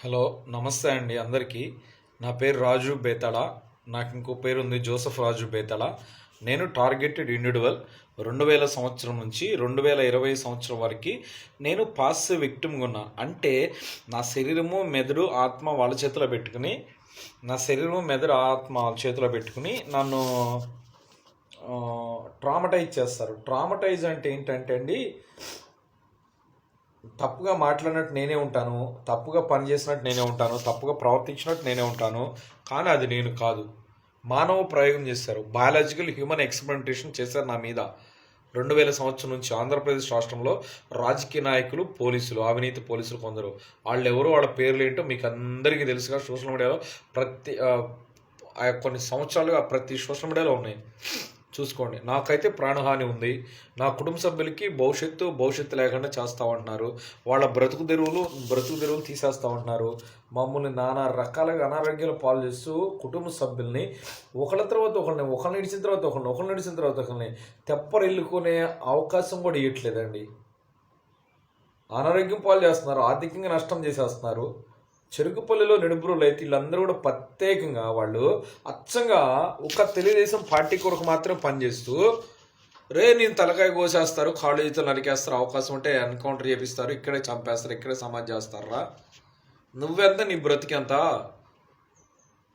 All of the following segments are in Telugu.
హలో, నమస్తే అండి అందరికీ. నా పేరు రాజు బేతళ. నాకు ఇంకో పేరు ఉంది, జోసఫ్ రాజు బేతళ. నేను టార్గెటెడ్ ఇండివిడువల్. 2000 సంవత్సరం నుంచి 2020 సంవత్సరం వరకు నేను పాసివ్ విక్టిమ్గా ఉన్నా. అంటే నా శరీరము, మెదడు, ఆత్మ వాళ్ళ చేతిలో పెట్టుకుని, నన్ను ట్రామటైజ్ చేస్తారు. ట్రామటైజ్ అంటే ఏంటంటే అండి, తప్పుగా మాట్లాడినట్టు నేనే ఉంటాను, తప్పుగా పనిచేసినట్టు నేనే ఉంటాను, తప్పుగా ప్రవర్తించినట్టు నేనే ఉంటాను. కానీ అది నేను కాదు. మానవ ప్రయోగం చేశారు, బయాలజికల్ హ్యూమన్ ఎక్స్పెరిమెంటేషన్ చేశారు నా మీద. 2000 సంవత్సరం నుంచి ఆంధ్రప్రదేశ్ రాష్ట్రంలో రాజకీయ నాయకులు, పోలీసులు, అవినీతి పోలీసులు కొందరు, వాళ్ళు ఎవరో, వాళ్ళ పేర్లు ఏంటో మీకు అందరికీ తెలుసుగా. సోషల్ మీడియాలో కొన్ని సంవత్సరాలుగా ప్రతి సోషల్ మీడియాలో ఉన్నాయి, చూసుకోండి. నాకైతే ప్రాణహాని ఉంది. నా కుటుంబ సభ్యులకి భవిష్యత్తు లేకుండా చేస్తామంటున్నారు. వాళ్ళ బ్రతుకు తెరువులు తీసేస్తామంటున్నారు. మమ్మల్ని నానా రకాలుగా అనారోగ్యాలు పాలు చేస్తూ కుటుంబ సభ్యుల్ని ఒకళ్ళ తర్వాత ఒకళ్ళని ఇడిచిన తర్వాత ఒకళ్ళని తెప్పరిల్లుకునే అవకాశం కూడా ఇవ్వట్లేదండి. అనారోగ్యం పాలు చేస్తున్నారు, ఆర్థికంగా నష్టం చేసేస్తున్నారు. చెరుకుపల్లిలో నిడుబ్రులు అయితే వీళ్ళందరూ కూడా ప్రత్యేకంగా వాళ్ళు అచ్చంగా ఒక తెలుగుదేశం పార్టీ కొరకు మాత్రం పనిచేస్తూ, నేను తలకాయ కోసేస్తారు, కాలేజీతో నరికేస్తారు, అవకాశం ఉంటే ఎన్కౌంటర్ చేపిస్తారు, ఇక్కడే చంపేస్తారు, ఇక్కడే సమాధి చేస్తారా? నువ్వెంత, నీ బ్రతికెంత?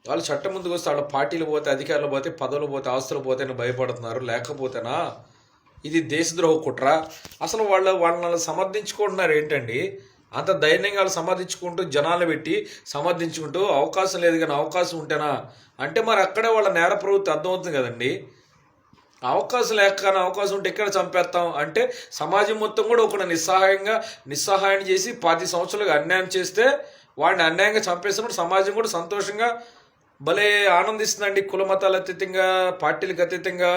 వాళ్ళు చట్టం ముందుకు వస్తే, వాళ్ళ పార్టీలు పోతే, అధికారులు పోతే, పదవులు పోతే, ఆస్తులు పోతే భయపడుతున్నారు. లేకపోతేనా ఇది దేశద్రోహ కుట్ర? అసలు వాళ్ళని సమర్థించుకుంటున్నారు ఏంటండి? అంత ధైర్యంగా వాళ్ళు సమర్థించుకుంటూ, జనాలు పెట్టి సమర్థించుకుంటూ, అవకాశం లేదు కానీ అవకాశం ఉంటేనా అంటే, మరి అక్కడే వాళ్ళ నేర ప్రవృత్తి అర్థమవుతుంది కదండి. అవకాశం లేక కానీ అవకాశం ఉంటే ఎక్కడ చంపేస్తాం అంటే, సమాజం మొత్తం కూడా ఒక నిస్సహాయం చేసి 10 సంవత్సరాలుగా అన్యాయం చేస్తే, వాడిని అన్యాయంగా చంపేసినప్పుడు సమాజం కూడా సంతోషంగా భలే ఆనందిస్తుందండి. కుల మతాలు అతీతంగా, పార్టీలకు అతీతంగా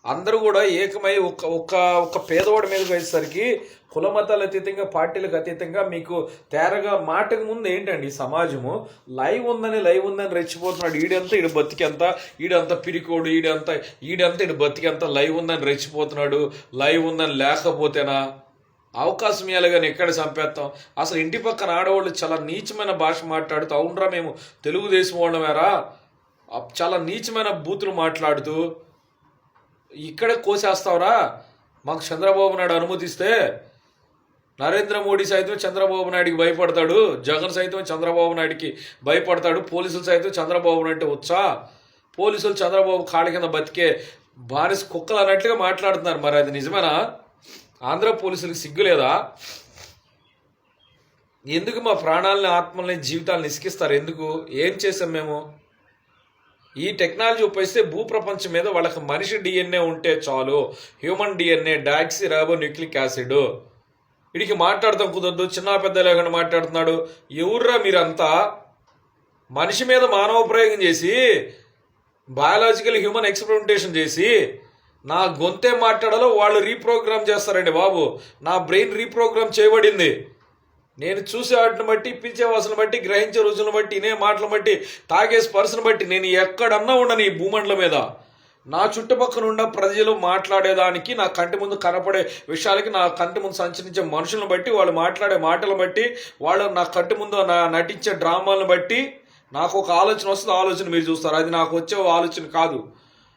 అందరూ కూడా ఏకమై ఒక పేదవాడి మీదకి వచ్చేసరికి, కుల మతాలు అతీతంగా, పార్టీలకు అతీతంగా మీకు తేరగా మాటకు ముందు ఏంటండి, సమాజము లైవ్ ఉందని రెచ్చిపోతున్నాడు. ఈడు బతికెంత, ఈడంత పిరికోడు, ఈడు బతికెంత, లైవ్ ఉందని రెచ్చిపోతున్నాడు. లైవ్ ఉందని లేకపోతేనా అవకాశం ఇవ్వాలి ఎక్కడ చంపేస్తాం? అసలు ఇంటి పక్కన ఆడవాళ్ళు చాలా నీచమైన భాష మాట్లాడుతూ, అవునరా మేము తెలుగుదేశం వాళ్ళమేరా, చాలా నీచమైన బూతులు మాట్లాడుతూ ఇక్కడ కోసేస్తావురా, మాకు చంద్రబాబు నాయుడు అనుమతిస్తే. నరేంద్ర మోడీ సైతం చంద్రబాబు నాయుడికి భయపడతాడు, జగన్ సైతం చంద్రబాబు నాయుడికి భయపడతాడు, పోలీసులు సైతం చంద్రబాబు నాయుడు వచ్చా. పోలీసులు చంద్రబాబు కాళ్ళ కింద బతికే బానిస కుక్కలు అన్నట్లుగా మాట్లాడుతున్నారు. మరి అది నిజమేనా? ఆంధ్ర పోలీసులకు సిగ్గులేదా? ఎందుకు మా ప్రాణాలని, ఆత్మల్ని, జీవితాలను ఇసికిస్తారు? ఎందుకు? ఏం చేసాం మేము? ఈ టెక్నాలజీ ఉపయోగిస్తే భూప్రపంచం మీద వాళ్ళకి మనిషి డిఎన్ఏ ఉంటే చాలు, హ్యూమన్ డిఎన్ఏ, డాక్సీ రాబో న్యూక్లిక్ యాసిడ్. వీడికి మాట్లాడతాం కుదరదు, చిన్న పెద్ద లేకుండా మాట్లాడుతున్నాడు. ఎవర్రా మీరంతా? మనిషి మీద మానవ ప్రయోగం చేసి, బయాలజికల్ హ్యూమన్ ఎక్స్పెరిమెంటేషన్ చేసి, నా గొంతే మాట్లాడాలో వాళ్ళు రీప్రోగ్రామ్ చేస్తారండి బాబు. నా బ్రెయిన్ రీప్రోగ్రామ్ చేయబడింది. నేను చూసే వాటిని బట్టి, పిలిచే వాసనను బట్టి, గ్రహించే రోజులను బట్టి, ఇనే మాటలను బట్టి, తాగే స్పర్శను బట్టి నేను ఎక్కడన్నా ఉండను ఈ భూమండలం మీద. నా చుట్టుపక్కల ఉన్న ప్రజలు మాట్లాడేదానికి, నా కంటి ముందు కనపడే విషయాలకి, నా కంటి ముందు సంచరించే మనుషులను బట్టి, వాళ్ళు మాట్లాడే మాటలను బట్టి, వాళ్ళు నా కంటి ముందు నటించే డ్రామాలను బట్టి నాకు ఒక ఆలోచన వస్తుంది. ఆలోచన మీరు చూస్తారు, అది నాకు వచ్చే ఆలోచన కాదు.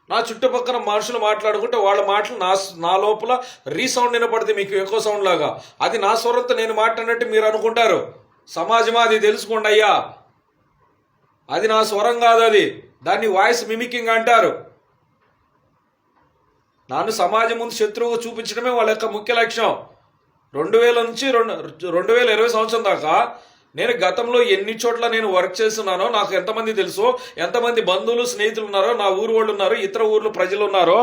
నా చుట్టుపక్కల మనుషులు మాట్లాడుకుంటే వాళ్ళ మాటలు నా లోపల రీసౌండ్ వినపడితే మీకు ఎక్కువ సౌండ్ లాగా, అది నా స్వరంతో నేను మాట్లాడినట్టు మీరు అనుకుంటారు. సమాజమా, అది తెలుసుకోండి అయ్యా, అది నా స్వరం కాదు, అది దాన్ని వాయిస్ మిమికింగ్ అంటారు. నన్ను సమాజం ముందు శత్రువుగా చూపించడమే వాళ్ళ యొక్క ముఖ్య లక్ష్యం. 2000 నుంచి 2020 సంవత్సరం దాకా నేను గతంలో ఎన్ని చోట్ల నేను వర్క్ చేస్తున్నానో నాకు ఎంతమంది తెలుసో, ఎంతమంది బంధువులు, స్నేహితులు ఉన్నారో, నా ఊరు వాళ్ళు ఉన్నారు, ఇతర ఊర్లు ప్రజలు ఉన్నారో,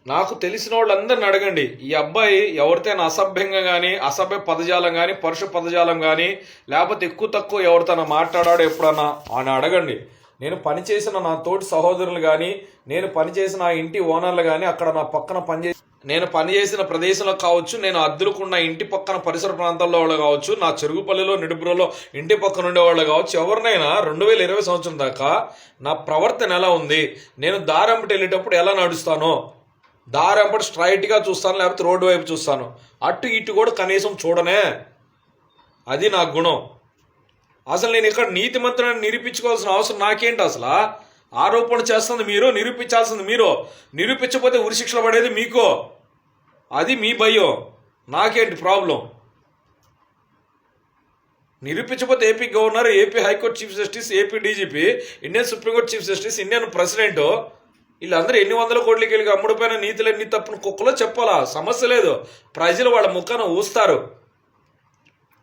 నాకు తెలిసిన వాళ్ళందరిని అడగండి. ఈ అబ్బాయి ఎవరితోనైనా అసభ్యంగా కానీ, అసభ్య పదజాలం కానీ, పరుష పదజాలం కానీ, లేకపోతే ఎక్కువ తక్కువ ఎవరితోనైనా మాట్లాడాడో ఎప్పుడన్నా అని అడగండి. నేను పనిచేసిన నా తోటి సహోదరులు కానీ, నేను పనిచేసిన నా ఇంటి ఓనర్లు కానీ, అక్కడ నా పక్కన నేను పనిచేసిన ప్రదేశంలో కావచ్చు, నేను అద్దెలుకున్న ఇంటి పక్కన పరిసర ప్రాంతాల్లో వాళ్ళు కావచ్చు, నా చెరుగుపల్లిలో, నిడుబ్రోలో ఇంటి పక్కన ఉండేవాళ్ళు కావచ్చు, ఎవరినైనా 2020 సంవత్సరం దాకా నా ప్రవర్తన ఎలా ఉంది, నేను దారంపటి వెళ్ళేటప్పుడు ఎలా నడుస్తానో, దారంపటి స్ట్రైట్గా చూస్తాను, లేకపోతే రోడ్డు వైపు చూస్తాను, అటు ఇటు కూడా కనీసం చూడనే. అది నా గుణం. అసలు నేను ఇక్కడ నీతిమంతులను నిరూపించుకోవాల్సిన అవసరం నాకేంటి? అసలు ఆరోపణ చేస్తుంది మీరు, నిరూపించాల్సింది మీరు. నిరూపించకపోతే ఉరిశిక్షలు పడేది మీకో, అది మీ భయం. నాకేంటి ప్రాబ్లం? నిరూపించకపోతే AP governor, AP high court chief justice, AP DGP, Indian supreme court chief justice, Indian president, వీళ్ళందరూ ఎన్ని వందల కోట్లకి వెళ్ళి అమ్ముడిపోయిన నీతులన్నీ తప్పును కుక్కలో చెప్పాలా? సమస్య లేదు. ప్రజలు వాళ్ళ ముఖాన ఊస్తారు.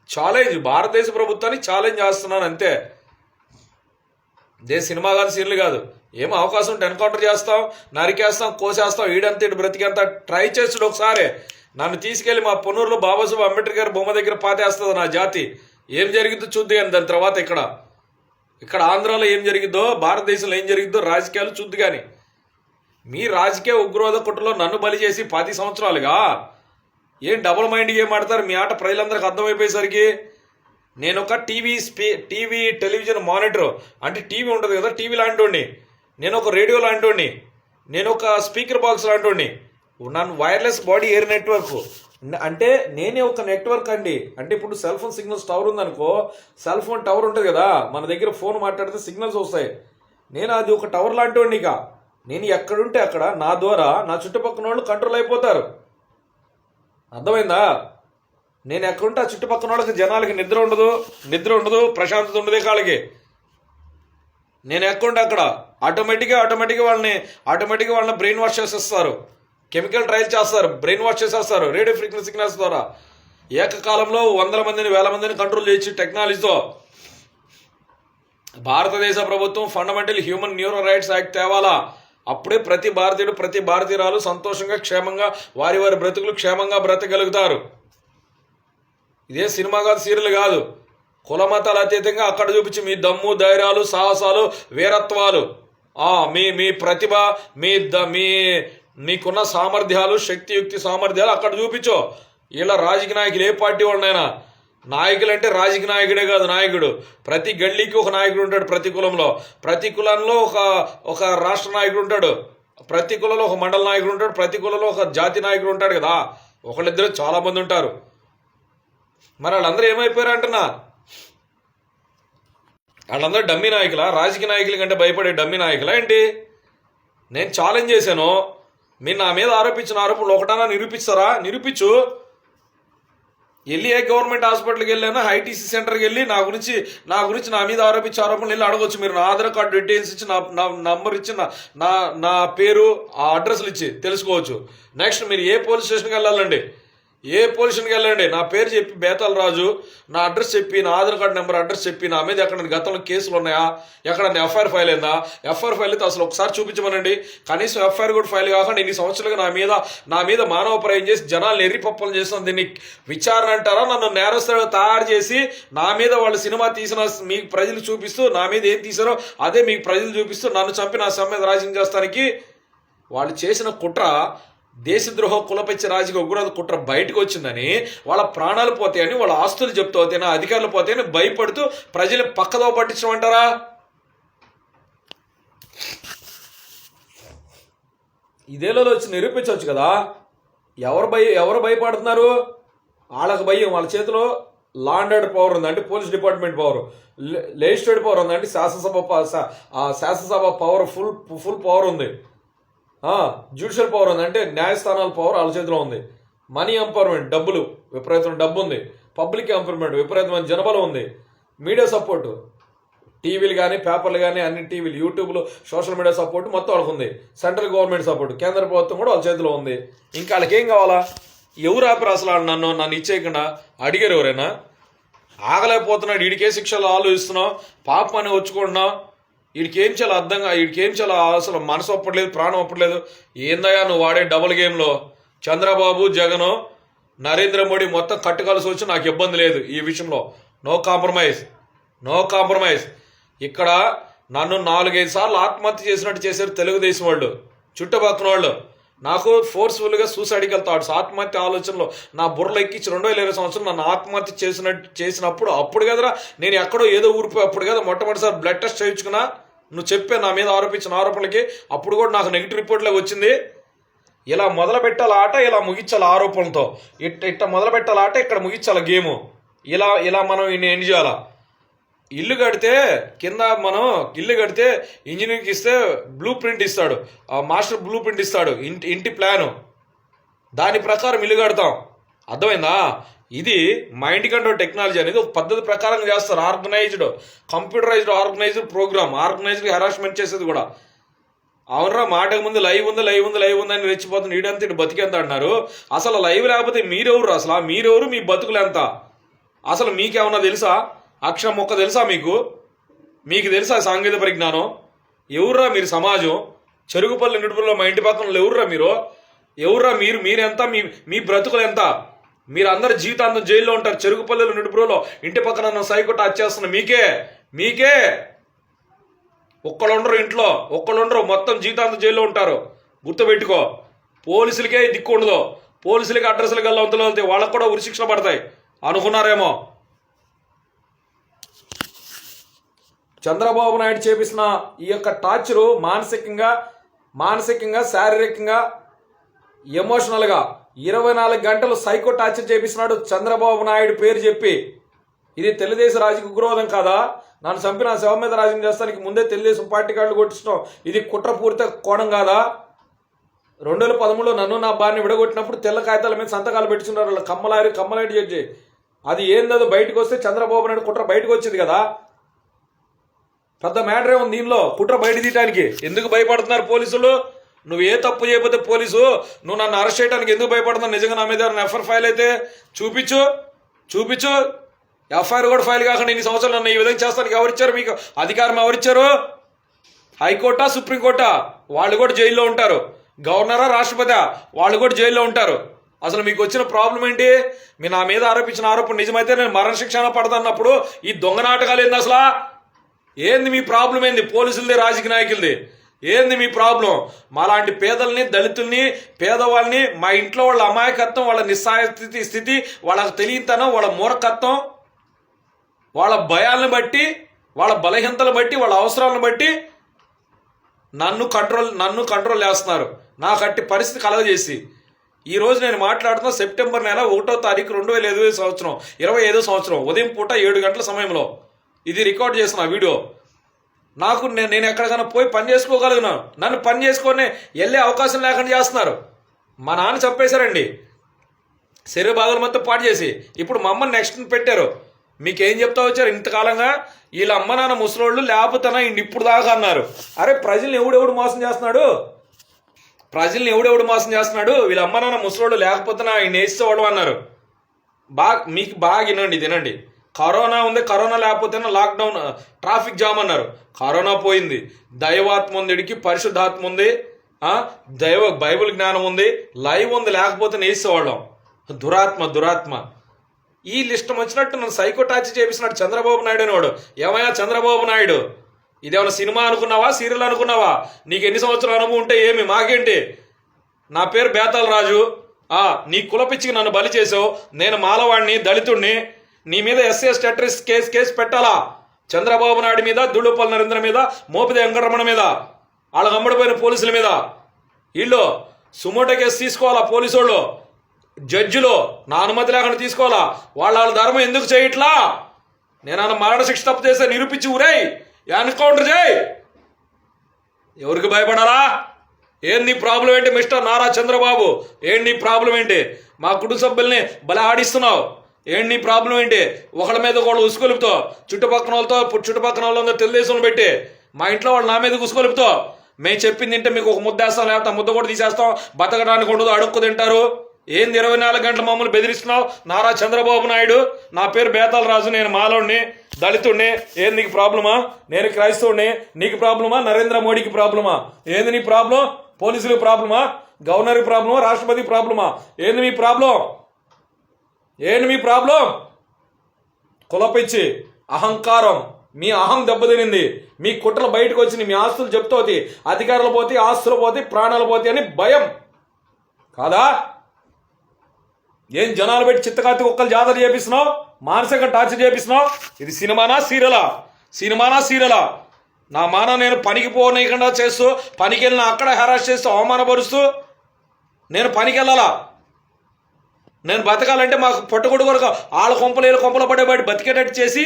ఛాలెంజ్, భారతదేశ ప్రభుత్వాన్ని ఛాలెంజ్ చేస్తున్నాను అంతే. ఇదే సినిమా కాదు, సీన్లు కాదు. ఏమో అవకాశం ఉంటే ఎన్కౌంటర్ చేస్తాం, నరికేస్తాం, కోసేస్తాం, ఈడంతా ఇటు బ్రతికేంత ట్రై చేస్తుడు. ఒకసారి నన్ను తీసుకెళ్లి మా పొన్నూరులో బాబాసాహెబ్ అంబేద్కర్ గారి బొమ్మ దగ్గర పాతేస్తుంది నా జాతి. ఏం జరిగిందో చూద్ది కానీ దాని తర్వాత ఇక్కడ ఆంధ్రాలో ఏం జరిగిద్దో, భారతదేశంలో ఏం జరిగిద్దో రాజకీయాలు చూద్దు కానీ. మీ రాజకీయ ఉగ్రవాద కుట్రలో నన్ను బలి చేసి 10 సంవత్సరాలుగా ఏం డబుల్ మైండ్ గేమ్ ఆడతారు? మీ ఆట ప్రజలందరికీ అర్థమైపోయేసరికి నేను ఒక టీవీ టెలివిజన్ మానిటర్, అంటే టీవీ ఉంటుంది కదా, టీవీ లాంటి, నేను ఒక రేడియో లాంటి, నేను ఒక స్పీకర్ బాక్స్ లాంటి, నన్ను వైర్లెస్ బాడీ ఎయిర్ నెట్వర్క్ అంటే నేనే ఒక నెట్వర్క్ అండి. అంటే ఇప్పుడు సెల్ ఫోన్ సిగ్నల్స్ టవర్ ఉందనుకో, సెల్ ఫోన్ టవర్ ఉంటుంది కదా, మన దగ్గర ఫోన్ మాట్లాడితే సిగ్నల్స్ వస్తాయి. నేను అది ఒక టవర్ లాంటి. ఇక నేను ఎక్కడుంటే అక్కడ నా ద్వారా నా చుట్టుపక్కల వాళ్ళు కంట్రోల్ అయిపోతారు. అర్థమైందా? నేను ఎక్కడుంటే ఆ చుట్టుపక్కల వాళ్ళకి, జనాలకి నిద్ర ఉండదు, ప్రశాంతత ఉండదు కాళ్ళకి. నేను ఎక్కడుంటే అక్కడ ఆటోమేటిక్గా వాళ్ళని బ్రెయిన్ వాష్ చేసేస్తారు, కెమికల్ ట్రయల్ చేస్తారు, బ్రెయిన్ వాష్ చేసేస్తారు రేడియో ఫ్రీక్వెన్సీ సిగ్నల్స్ ద్వారా. ఏకకాలంలో 100 మందిని 1000 మందిని కంట్రోల్ చేయొచ్చు టెక్నాలజీతో. భారతదేశ ప్రభుత్వం fundamental human neural rights act తేవాలా. అప్పుడే ప్రతి భారతీయుడు, ప్రతి భారతీయురాలు సంతోషంగా, క్షేమంగా, వారి బ్రతుకులు క్షేమంగా బ్రతకగలుగుతారు. ఇదే సినిమా కాదు, సీరియల్ కాదు. కుల మతాలు అతీతంగా అక్కడ చూపించి మీ దమ్ము, ధైర్యాలు, సాహసాలు, వీరత్వాలు, మీ ప్రతిభ, మీకున్న సామర్థ్యాలు, శక్తియుక్తి సామర్థ్యాలు అక్కడ చూపించో. ఇలా రాజకీయ నాయకులు ఏ పార్టీ వాళ్ళైనా, నాయకులు అంటే రాజకీయ నాయకుడే కాదు నాయకుడు. ప్రతి గల్లీకి ఒక నాయకుడు ఉంటాడు. ప్రతి కులంలో, ప్రతి కులంలో ఒక రాష్ట్ర నాయకుడు ఉంటాడు, ప్రతి కులంలో ఒక మండల నాయకుడు ఉంటాడు, ప్రతి కులంలో ఒక జాతి నాయకుడు ఉంటాడు కదా. ఒకళ్ళిద్దరు చాలా మంది ఉంటారు. మరి వాళ్ళందరూ ఏమైపోయారు అంటున్నా? వాళ్ళందరూ డమ్మీ నాయకులా? రాజకీయ నాయకుల కంటే భయపడే డమ్మీ నాయకులా ఏంటి? నేను ఛాలెంజ్ చేశాను. మీరు నా మీద ఆరోపించిన ఆరోపణలు ఒకటన్నా నిరూపిస్తారా? నిరూపించు. వెళ్ళి ఏ గవర్నమెంట్ హాస్పిటల్కి వెళ్ళాను, ఐటీసీ సెంటర్కి వెళ్ళి నా గురించి నా మీద ఆరోపించే ఆరోపణలు వెళ్ళి అడగొచ్చు. మీరు నా ఆధార్ కార్డు డీటెయిల్స్ ఇచ్చి, నా నంబర్ ఇచ్చి, నా పేరు, ఆ అడ్రస్లు ఇచ్చి తెలుసుకోవచ్చు. నెక్స్ట్ మీరు ఏ పోలీస్ స్టేషన్కి వెళ్ళాలండి, ఏ పొజిషన్కి వెళ్ళండి, నా పేరు చెప్పి బేతాల్ రాజు, నా అడ్రస్ చెప్పి, నా ఆధార్ కార్డు నెంబర్ అడ్రస్ చెప్పి, నా మీద ఎక్కడ గతంలో కేసులు ఉన్నాయా, ఎక్కడన్నా ఎఫ్ఐఆర్ ఫైల్ అయిందా, ఎఫ్ఐఆర్ ఫైల్ అయితే అసలు ఒకసారి చూపించమనండి. కనీసం ఎఫ్ఐఆర్ కూడా ఫైల్ కాకుండా ఇన్ని సంవత్సరాలుగా నా మీద మానవ ప్రయోగం చేసి జనాలను ఎర్రిపప్పలు చేసిన దీన్ని విచారణ అంటారా? నన్ను నేరస్తులుగా తయారు చేసి నా మీద వాళ్ళు సినిమా తీసిన మీకు ప్రజలు చూపిస్తూ, నా మీద ఏం తీసారో అదే మీకు ప్రజలు చూపిస్తూ నన్ను చంపి నా సమ్మె రాజ్యం చేస్తానికి వాళ్ళు చేసిన కుట్ర, దేశద్రోహ కులపెచ్చి రాజకీయ ఉగ్రవాద కుట్ర బయటకు వచ్చిందని, వాళ్ళ ప్రాణాలు పోతాయని, వాళ్ళ ఆస్తులు చెప్తూ అవుతాయని, అధికారులు పోతాయని భయపడుతూ ప్రజలు పక్కదో పట్టించమంటారా? ఇదేలో వచ్చి నిరూపించవచ్చు కదా. ఎవరు భయపడుతున్నారు? వాళ్ళకి భయం. వాళ్ళ చేతిలో లా అండ్ ఆర్డర్ పవర్ ఉంది, అంటే police department power, legislative power ఉంది, అంటే శాసనసభ పవర్ ఫుల్ పవర్ ఉంది, జ్యుడిషియల్ పవర్ ఉంది, అంటే న్యాయస్థానాల పవర్ వాళ్ళ చేతిలో ఉంది. మనీ ఎంపవర్మెంట్, డబ్బులు, విపరీతమైన డబ్బు ఉంది. పబ్లిక్ ఎంపవర్మెంట్, విపరీతమైన జనబలం ఉంది. మీడియా సపోర్టు, టీవీలు కానీ, పేపర్లు కానీ, అన్ని టీవీలు, యూట్యూబ్లు, సోషల్ మీడియా సపోర్టు మొత్తం వాళ్ళకు ఉంది. సెంట్రల్ గవర్నమెంట్ సపోర్టు, కేంద్ర ప్రభుత్వం కూడా వాళ్ళ చేతిలో ఉంది. ఇంకా వాళ్ళకి ఏం కావాలా? ఎవరు ఆపరు అసలు? నన్ను ఇచ్చేయకుండా అడిగారు ఎవరైనా? ఆగలేకపోతున్నాడు, వీడికే శిక్షలు ఆలోచిస్తున్నాం, పాపం అని వచ్చుకుంటున్నాం, వీడికి ఏం చాలా అసలు మనసు ఒప్పట్లేదు, ప్రాణం ఒప్పట్లేదు. ఏందయ్యా నువ్వు వాడే డబుల్ గేమ్లో? చంద్రబాబు, జగన్, నరేంద్ర మోడీ మొత్తం కట్టుకలిసి వచ్చి నాకు ఇబ్బంది లేదు ఈ విషయంలో. No compromise. ఇక్కడ నన్ను 4-5 సార్లు ఆత్మహత్య చేసినట్టు చేశారు తెలుగుదేశం వాళ్ళు, చుట్టుపక్కల వాళ్ళు. నాకు ఫోర్స్ఫుల్గా సూసైడ్కి వెళ్తాడు, ఆత్మహత్య ఆలోచనలో నా బుర్రలో ఎక్కించి 2020 సంవత్సరం నన్ను ఆత్మహత్య చేసినప్పుడు అప్పుడు కదరా నేను ఎక్కడో ఏదో ఊరిపోయి, అప్పుడు కదా మొట్టమొదటిసారి బ్లడ్ టెస్ట్ చేయించుకున్నా. నువ్వు చెప్పే నా మీద ఆరోపించిన ఆరోపణలకి అప్పుడు కూడా నాకు నెగిటివ్ రిపోర్ట్లే వచ్చింది. ఇలా మొదలు పెట్టాల ఆట, ఇలా ముగించాలి ఆరోపణలతో. ఇట్ట మొదలు పెట్టాల ఆట, ఇక్కడ ముగించాల గేము. ఇలా ఇలా మనం ఏం చేయాలా? ఇల్లు కడితే కింద మనం ఇల్లు కడితే ఇంజనీర్కి ఇస్తే బ్లూ ప్రింట్ ఇస్తాడు, ఆ మాస్టర్ బ్లూ ప్రింట్ ఇస్తాడు, ఇంటి ప్లాను, దాని ప్రకారం ఇల్లు కడతాం. అర్థమైందా? ఇది మైండ్ కంట్రోల్ టెక్నాలజీ అనేది ఒక పద్ధతి ప్రకారం చేస్తారు. ఆర్గనైజ్డ్ ప్రోగ్రామ్, ఆర్గనైజ్డ్ హెరాస్మెంట్ చేసేది కూడా. అవునరా, మాటకు ముందు లైవ్ ఉంది అని రెచ్చిపోతుంది, ఈడంతా ఇటు బతికెంత అంటున్నారు. అసలు లైవ్ లేకపోతే మీరెవరు? అసలు మీరెవరు? మీ బతుకులు ఎంత? అసలు మీకేమన్నా తెలుసా? అక్షరం మొక్క తెలుసా మీకు తెలుసా సాంకేతిక పరిజ్ఞానం? ఎవర్రా మీరు? సమాజం చెరుగుపల్లి నిడుపుల్లో మా ఇంటి పక్కన ఎవర్రా మీరెంత? మీ బ్రతుకులు ఎంత? మీరు అందరు జీవితాంతం జైల్లో ఉంటారు. చెరుగుపల్లెలు నిడుపులో ఇంటి పక్కన సైకోట వచ్చేస్తున్న మీకే ఒక్కళ్ళుండరు, ఇంట్లో ఒక్కళ్ళుండరు, మొత్తం జీవితాంతం జైల్లో ఉంటారు. గుర్తుపెట్టుకో. పోలీసులకే దిక్కు ఉండదు. పోలీసులకి అడ్రస్లు గల్లా వంతులు వెళ్తాయి, వాళ్ళకు కూడా ఉరిశిక్షణ పడతాయి అనుకున్నారేమో. చంద్రబాబు నాయుడు చేపిస్తున్న ఈ యొక్క టార్చరు మానసికంగా శారీరకంగా ఎమోషనల్గా 24 గంటలు సైకో టార్చర్ చేపిస్తున్నాడు చంద్రబాబు నాయుడు పేరు చెప్పి. ఇది తెలుగుదేశం రాజకీయ ఉగ్రవాదం కాదా? నన్ను చంపిన శవం మీద రాజకీయం చేస్తానికి ముందే తెలుగుదేశం పార్టీ కార్డులు కొట్టించడం ఇది కుట్రపూరిత కోణం కాదా? 2013లో నన్ను నా భార్యని విడగొట్టినప్పుడు తెల్ల కాగితాల మీద సంతకాలు పెట్టుకున్నారు వాళ్ళు. కమ్మలాయుడు జడ్జి. అది ఏందో బయటకు వస్తే చంద్రబాబు నాయుడు కుట్ర బయటకు వచ్చింది కదా. పెద్ద మ్యాటర్ ఏముంది దీనిలో? కుట్ర బయట తీయటానికి ఎందుకు భయపడుతున్నారు పోలీసులు? నువ్వు ఏ తప్పు చేయకపోతే పోలీసు నువ్వు నన్ను అరెస్ట్ చేయడానికి ఎందుకు భయపడుతున్నావు? నిజంగా నా మీద ఎఫ్ఐఆర్ ఫైల్ అయితే చూపించు. ఎఫ్ఐఆర్ కూడా ఫైల్ కాకుండా ఇన్ని సంవత్సరాలు నన్ను ఈ విధంగా చేస్తానికి ఎవరిచ్చారు? మీకు అధికారం ఎవరిచ్చారు? హైకోర్టా, సుప్రీంకోర్టా? వాళ్ళు కూడా జైల్లో ఉంటారు. గవర్నరా, రాష్ట్రపతి? వాళ్ళు కూడా జైల్లో ఉంటారు. అసలు మీకు వచ్చిన ప్రాబ్లం ఏంటి? మీ నా మీద ఆరోపించిన ఆరోపణ నిజమైతే నేను మరణశిక్షణ పడతాన్నప్పుడు ఈ దొంగ నాటకాలు ఏంది? అసలు ఏంది మీ ప్రాబ్లం? ఏంది పోలీసులది, రాజకీయ నాయకులది? ఏంది మీ ప్రాబ్లం? మాలాంటి పేదల్ని, దళితుల్ని, పేదవాళ్ళని, మా ఇంట్లో వాళ్ళ అమాయకత్వం, వాళ్ళ నిస్సాయ స్థితి, వాళ్ళకి తెలియతనం, వాళ్ళ మూర్ఖత్వం, వాళ్ళ భయాలను బట్టి, వాళ్ళ బలహీనతలు బట్టి, వాళ్ళ అవసరాలను బట్టి నన్ను కంట్రోల్ చేస్తున్నారు. నాకు అట్టి పరిస్థితి కలగజేసి ఈరోజు నేను మాట్లాడుతున్న సెప్టెంబర్ నెల 1వ తారీఖు 2025 సంవత్సరం ఉదయం పూట 7 గంటల సమయంలో ఇది రికార్డ్ చేసిన వీడియో. నాకు నేను ఎక్కడికైనా పోయి పని చేసుకోగలిగినాను. నన్ను పని చేసుకొని వెళ్ళే అవకాశం లేకుండా చేస్తున్నారు. మా నాన్న చంపేశారండి, శరీర భాగాలు మొత్తం పాటు చేసి. ఇప్పుడు మా అమ్మని నెక్స్ట్ పెట్టారు. మీకేం చెప్తా వచ్చారు ఇంతకాలంగా? వీళ్ళ అమ్మ నాన్న ముసలోళ్ళు లేకపోతే ఇప్పుడు దాకా అన్నారు. అరే ప్రజల్ని ఎవడెవడు మోసం చేస్తున్నాడు? వీళ్ళ అమ్మ నాన్న ముసలోళ్ళు లేకపోతే ఆయన వేసేవాడు అన్నారు. మీకు బాగా వినండి. కరోనా ఉంది, కరోనా లేకపోతే లాక్డౌన్, ట్రాఫిక్ జామ్ అన్నారు. కరోనా పోయింది. దైవాత్మ ఉంది, ఇడికి పరిశుద్ధాత్మ ఉంది, బైబిల్ జ్ఞానం ఉంది, లైవ్ ఉంది, లేకపోతే వేసేవాళ్ళం. దురాత్మ. ఈ లిస్టం వచ్చినట్టు నన్ను సైకో టార్చర్ చేపిస్తున్నాడు చంద్రబాబు నాయుడు అనేవాడు. ఏమయ్యా చంద్రబాబు నాయుడు, ఇదేమన్నా సినిమా అనుకున్నావా, సీరియల్ అనుకున్నావా? నీకు ఎన్ని సంవత్సరాల అనుభవం ఉంటే ఏమి? మాకేంటి? నా పేరు బేతాల రాజు. నీ కులపిచ్చికి నన్ను బలి చేసావు. నేను మాలవాడిని, దళితుడిని. నీ మీద ఎస్సీఎస్ టెర్రరిస్ట్ కేసు పెట్టాలా? చంద్రబాబు నాయుడు మీద, దుళ్ళుపల్లి నరేంద్ర మీద, మోపిదే వెంకటరమణ మీద, వాళ్ళకి అమ్ముడిపోయిన పోలీసుల మీద వీళ్ళు సుమోటో కేసు తీసుకోవాలా? పోలీసు వాళ్ళు, జడ్జిలు నా అనుమతి లేకుండా తీసుకోవాలా? వాళ్ళ ధర్మం ఎందుకు చేయట్లా? నేను మరణశిక్ష తప్పు చేస్తే నిరూపించి ఊరేయ్, ఎన్కౌంటర్ చేయి. ఎవరికి భయపడాలా? ఏం నీ ప్రాబ్లం ఏంటి మిస్టర్ నారా చంద్రబాబు? ఏంటి నీ ప్రాబ్లం ఏంటి? మా కుటుంబ సభ్యుల్ని బల ఆడిస్తున్నావు. ఏంటి నీ ప్రాబ్లం ఏంటి? ఒకళ్ళ మీద ఒకళ్ళు ఉసుకొలుపుతో, చుట్టుపక్కల వాళ్ళందరూ తెలుగుదేశంలో పెట్టి మా ఇంట్లో వాళ్ళు నా మీద ఉసుకొలుపుతో మేము చెప్పింది తింటే మీకు ఒక ముద్ద వేస్తాం, లేకపోతే ముద్ద కూడా తీసేస్తాం, బతకడానికి ఉండదు, అడుక్కు తింటారు. ఏంది 24 గంటలు మమ్మల్ని బెదిరిస్తున్నావు నారా చంద్రబాబు నాయుడు? నా పేరు బేతాల రాజు, నేను మాలోడిని, దళితుడిని. ఏంది నీకు ప్రాబ్లమా? నేను క్రైస్తవుడిని, నీకు ప్రాబ్లమా? నరేంద్ర మోడీకి ప్రాబ్లమా? ఏంది నీ ప్రాబ్లం? పోలీసులకు ప్రాబ్లమా? గవర్నర్కి ప్రాబ్లమా? రాష్ట్రపతికి ప్రాబ్లమా? ఏంది మీ ప్రాబ్లం? కులపిచ్చి అహంకారం, మీ అహం దెబ్బతినింది. మీ కుట్రలు బయటకు వచ్చింది. మీ ఆస్తులు చెప్తోంది, అధికారులు పోతే, ఆస్తులు పోతే, ప్రాణాలు పోతే అని భయం కాదా? ఏం జనాలు పెట్టి చిత్తకార్తి ఒక్కలు జాతర చేపిస్తున్నావు, మానసిక టార్చర్ చేపిస్తున్నావు? ఇది సినిమానా సీరియలా? నా మాన నేను పనికి పోనీయకుండా చేస్తూ, పనికి వెళ్ళిన అక్కడ హెరాస్ చేస్తూ, అవమానపరుస్తూ నేను పనికి వెళ్ళాలా? నేను బతకాలంటే మాకు పొట్టగొడు కొరకు వాళ్ళ కొంపలు పడేవాడి బతికేటట్టు చేసి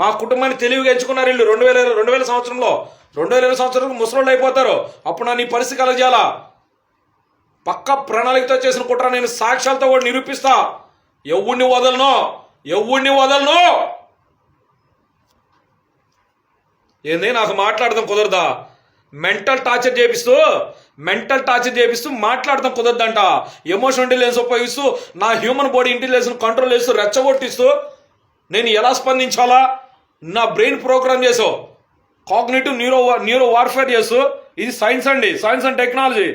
మా కుటుంబాన్ని తెలివిగా ఎంచుకున్నారు వీళ్ళు 2020 సంవత్సరంలో 2020 సంవత్సరంలో ముసలోళ్ళు అయిపోతారు. అప్పుడు నా నీ పరిస్థితి కలగజేయాలా? పక్క ప్రణాళికతో చేసిన కుట్ర నేను సాక్ష్యాలతో కూడా నిరూపిస్తా. ఎవడిని వదలను. ఏంది నాకు మాట్లాడదాం కుదరదా? మెంటల్ టార్చర్ చేపిస్తూ మాట్లాడదాం కుదరదంట. ఎమోషనల్ ఇంటెలిజెన్స్ ఉపయోగిస్తూ నా హ్యూమన్ బాడీ ఇంటెలిజెన్స్ కంట్రోల్ చేస్తూ రెచ్చగొట్టిస్తూ నేను ఎలా స్పందించాలా నా బ్రెయిన్ ప్రోగ్రామ్ చేసావు. కాగ్నిటివ్ న్యూరో వార్ఫేర్ చేస్తూ ఇది సైన్స్ అండ్ టెక్నాలజీ.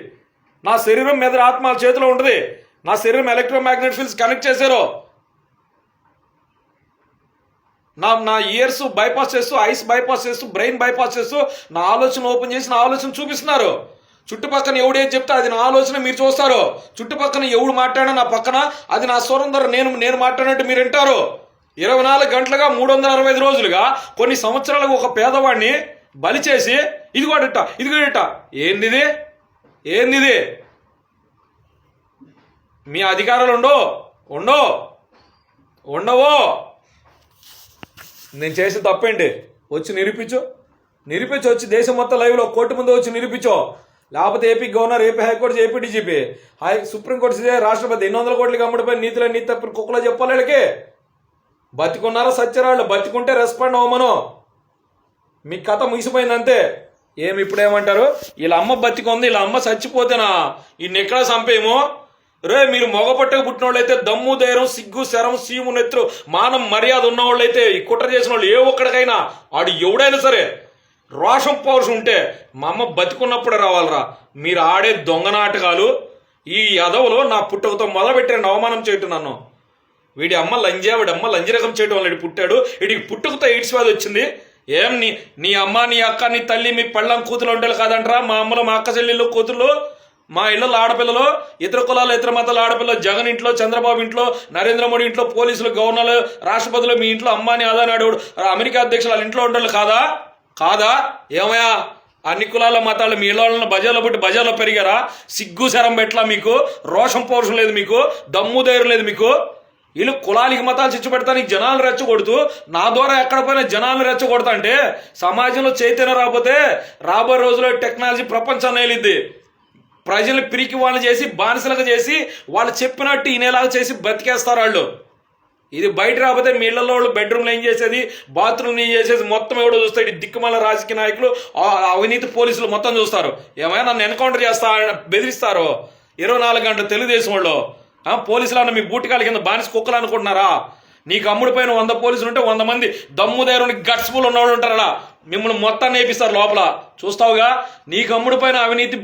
నా శరీరం మీద ఆత్మ చేతిలో ఉంటుంది. నా శరీరం ఎలక్ట్రోమాగ్నెటిక్ ఫీల్డ్స్ కనెక్ట్ చేశారు. నా ఇయర్స్ బైపాస్ చేస్తూ ఐస్ బైపాస్ చేస్తూ బ్రెయిన్ బైపాస్ చేస్తూ నా ఆలోచన ఓపెన్ చేసి నా ఆలోచన చూపిస్తున్నారు. చుట్టుపక్కన ఎవడేది చెప్తే అది నా ఆలోచన మీరు చూస్తారు. చుట్టుపక్కన ఎవడు మాట్లాడినా నా పక్కన అది నా స్వరం ద్వారా నేను మాట్లాడినట్టు మీరు వింటారు. 24 గంటలుగా 365 రోజులుగా కొన్ని సంవత్సరాలకు ఒక పేదవాడిని బలి చేసి ఇదిగోడిట ఏందిది మీ అధికారాలు ఉండవో. నేను చేసే తప్పేంటి? వచ్చి నిరూపించు వచ్చి దేశం మొత్తం లైవ్లో కోర్టు ముందు వచ్చి నిరూపించో. లేకపోతే AP governor, AP high court, AP DGP, supreme court, రాష్ట్రపతి 800 కోట్లకి అమ్ముడిపోయి నీతి తప్పి కుక్కలో చెప్పాలి. వీళ్ళకి బతికున్నారా సత్యరాళ్ళు? బతికుంటే రెస్పాండ్ అవ్వమను. మీ కథ ముగిసిపోయిందంతే. ఇప్పుడు ఏమంటారు? వీళ్ళ అమ్మ బతికుంది, వీళ్ళ అమ్మ చచ్చిపోతేనా ఈయన ఎక్కడ చంపేమో? మీరు మొగపట్టకు పుట్టిన వాళ్ళు అయితే దమ్ము ధైర్యం సిగ్గు శరం సీము నెత్తురు మానం మర్యాద ఉన్నవాళ్ళు అయితే ఈ కుట్ర చేసిన వాళ్ళు ఒక్కడికైనా ఆడు ఎవడైనా సరే రోషం పౌరుషం ఉంటే మా అమ్మ బతికున్నప్పుడే రావాలరా. మీరు ఆడే దొంగ నాటకాలు ఈ యదవులో నా పుట్టుకతో మొదలుపెట్టారు అవమానం చేయటం నన్ను. వీడి అమ్మ లంజి రకం చేయడం వల్ల పుట్టాడు. వీడికి పుట్టుకతో ఎయిడ్స్ వ్యాధి వచ్చింది. నీ అమ్మ నీ అక్క నీ తల్లి మీ పెళ్ళం కూతురు ఉండాలి కాదంటారా? మా అమ్మలో మా అక్క చెల్లెళ్ళు కూతుర్లు మా ఇళ్ళలో ఆడపిల్లలు ఇతర కులాలు ఇతర మతాల ఆడపిల్లలు జగన్ ఇంట్లో చంద్రబాబు ఇంట్లో నరేంద్ర మోడీ ఇంట్లో పోలీసులు గవర్నర్లు రాష్ట్రపతులు మీ ఇంట్లో అమ్మాని అదాని అడుగుడు అమెరికా అధ్యక్షులు వాళ్ళ ఇంట్లో ఉండాలి కాదా? ఏమయ్యా అన్ని కులాల మతాలు మీ ఇళ్ళ బజార్లో పుట్టి బజార్లో పెరిగారా? సిగ్గు శరం పెట్లా మీకు? రోషం పౌరుషం లేదు మీకు? దమ్ము ధైర్యం లేదు మీకు? వీళ్ళు కులాలకి మతాలు చిచ్చు పెడతానికి జనాలను రెచ్చగొడుతూ నా ద్వారా ఎక్కడ పోయినా జనాలను రెచ్చగొడతా అంటే సమాజంలో చైతన్యం రాకపోతే రాబోయే రోజుల్లో టెక్నాలజీ ప్రపంచాన్ని వెళ్ళిద్ది. ప్రజలు పిరికి వాళ్ళు చేసి బానిసలుగా చేసి వాళ్ళు చెప్పినట్టు ఈనేలాగా చేసి బతికేస్తారు వాళ్ళు. ఇది బయట రాకపోతే మీ ఇళ్లలో వాళ్ళు బెడ్రూమ్లో ఏం చేసేది, బాత్రూమ్లో ఏం చేసేది మొత్తం ఎవడో చూస్తాడు. దిక్కుమాల రాజకీయ నాయకులు అవినీతి పోలీసులు మొత్తం చూస్తారు. ఏమైనా నన్ను ఎన్కౌంటర్ చేస్తా బెదిరిస్తారు 24 గంటలు తెలుగుదేశం వాళ్ళు. పోలీసులు అన్న మీ బూటికాల కింద బానిస కుక్కలు అనుకుంటున్నారా? నీకు అమ్ముడు పైన 100 పోలీసులు ఉంటే 100 మంది దమ్ము ధైర్యం గట్స్ఫుల్ ఉన్నవాళ్ళు ఉంటారా? మిమ్మల్ని మొత్తాన్ని వేపిస్తారు లోపల. చూస్తావుగా నీకు అమ్ముడు పైన అవినీతి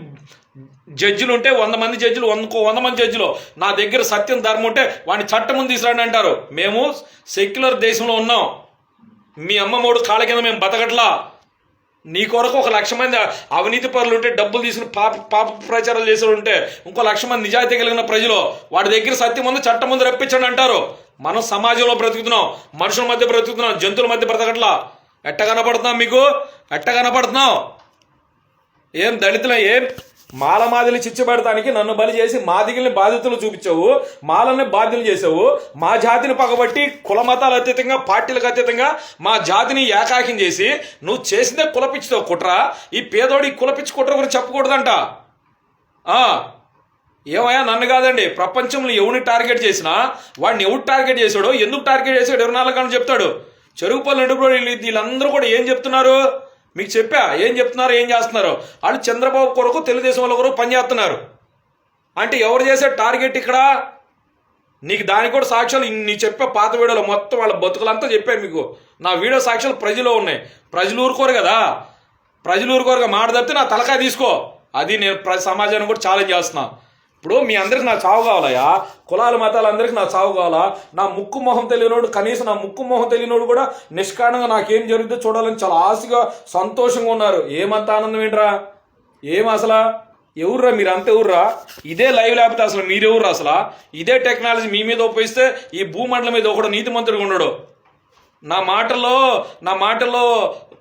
జడ్జిలు ఉంటే 100 మంది జడ్జిలు 100 మంది జడ్జిలు నా దగ్గర సత్యం ధర్మం ఉంటే వాడిని చట్టం ముందు తీసుకురండి అంటారు. మేము సెక్యులర్ దేశంలో ఉన్నాం. మీ అమ్మ మూడు కాళ్ళ కింద మేము బతకట్లా. నీ కొరకు 1,00,000 మంది అవినీతి పరులు ఉంటే డబ్బులు తీసుకుని పాప ప్రచారాలు చేసే ఉంటే 1,00,000 మంది నిజాయితీ కలిగిన ప్రజలు వాడి దగ్గర సత్యం ముందు చట్టం ముందు రప్పించండి అంటారు. మనం సమాజంలో బ్రతుకుతున్నాం, మనుషుల మధ్య బ్రతుకుతున్నాం, జంతువుల మధ్య బ్రతకట్లా. ఎట్ట కనపడుతున్నాం మీకు? ఎట్ట కనపడుతున్నాం? ఏం దళితులు మాల మాదిలి చిచ్చుపెడతానికి నన్ను బలి చేసి మాదిగిల్ని బాధితులు చూపించావు, మాలని బాధ్యులు చేసావు. మా జాతిని పగబట్టి కుల మతాలు అతీతంగా పార్టీలకు అతీతంగా మా జాతిని ఏకాకిం చేసి నువ్వు చేసిందే కులపిచ్చితో కుట్ర. ఈ పేదోడి కులపిచ్చి కుట్ర గురించి చెప్పకూడదంట. ఏమయ్యా నన్ను కాదండి, ప్రపంచంలో ఎవరిని టార్గెట్ చేసినా వాడిని ఎవరు టార్గెట్ చేశాడో ఎందుకు టార్గెట్ చేశాడు 24 గంటలు చెప్తాడు. చెరుగుపల్లి నడుపులో వీళ్ళందరూ కూడా ఏం చెప్తున్నారు మీకు చెప్పా? ఏం చెప్తున్నారు, ఏం చేస్తున్నారు? వాళ్ళు చంద్రబాబు కొరకు తెలుగుదేశం వాళ్ళ కొరకు పనిచేస్తున్నారు. అంటే ఎవరు చేసే టార్గెట్ ఇక్కడ? నీకు దానికి కూడా సాక్ష్యాలు నీ చెప్పే పాత వీడియోలో మొత్తం వాళ్ళ బతుకులంతా చెప్పాను మీకు. నా వీడియో సాక్ష్యాలు ప్రజలు ఉన్నాయి. ప్రజలు ఊరుకోరు కదా. ప్రజలు ఊరుకోరుగా మాట తప్పితే నా తలకాయ తీసుకో. అది నేను సమాజాన్ని కూడా ఛాలెంజ్ చేస్తున్నా. ఇప్పుడు మీ అందరికి నా చావు కావాలయా? కులాల మతాలు అందరికి నా చావు కావాలా? నా ముక్కు మొహం తెలియనోడు, కనీసం నా ముక్కు మొహం తెలియనోడు కూడా నిష్కారణంగా నాకేం జరుగుతుందో చూడాలని చాలా ఆశగా సంతోషంగా ఉన్నారు. ఏమంత ఆనందం ఏంట్రా? ఏం అసలు ఎవర్రా మీరంతా? ఎవర్రా? ఇదే లైవ్ లేకపోతే అసలు మీరెవర్రా? అసలు ఇదే టెక్నాలజీ మీ మీద ఉపయోగిస్తే ఈ భూమండలం మీద ఒకడు నీతిమంతుడిగా ఉండడు. నా మాటల్లో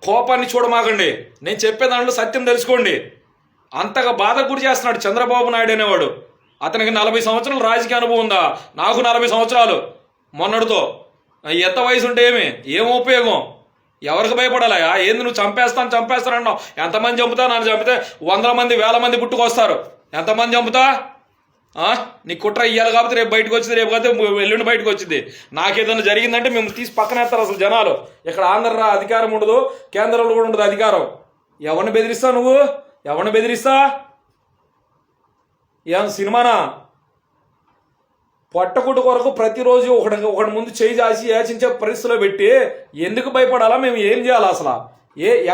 కోపాన్ని చూడమాకండి. నేను చెప్పే దాంట్లో సత్యం తెలుసుకోండి. అంతగా బాధ గురి చేస్తున్నాడు చంద్రబాబు నాయుడు అనేవాడు. అతనికి 40 సంవత్సరాలు రాజకీయ అనుభవం ఉందా? నాకు 40 సంవత్సరాలు మొన్నటితో. ఎంత వయసు ఉంటే ఏం ఉపయోగం? ఎవరికి భయపడాలయా? ఏంది నువ్వు చంపేస్తానన్నావు? ఎంతమంది చంపుతా? నన్ను చంపితే 100 మంది 1000 మంది పుట్టుకొస్తారు. ఎంతమంది చంపుతా? నీ కుట్ర ఇయ్యాలి కాబట్టి రేపు బయటకు వచ్చింది, రేపు కాకపోతే ఎల్లుండి బయటకు వచ్చింది. నాకేదైనా జరిగిందంటే మేము తీసి పక్కన వేస్తారు అసలు జనాలు. ఇక్కడ ఆంధ్ర అధికారం ఉండదు, కేంద్రంలో కూడా ఉండదు అధికారం. ఎవరిని బెదిరిస్తా నువ్వు? ఎవరిని బెదిరిస్తా? ఏం సినిమానా? పొట్టకుట్టు కొరకు ప్రతిరోజు ఒకటి ముందు చేయి చేసి యాచించే పరిస్థితిలో పెట్టి ఎందుకు భయపడాలా? మేము ఏం చేయాలా అసలు?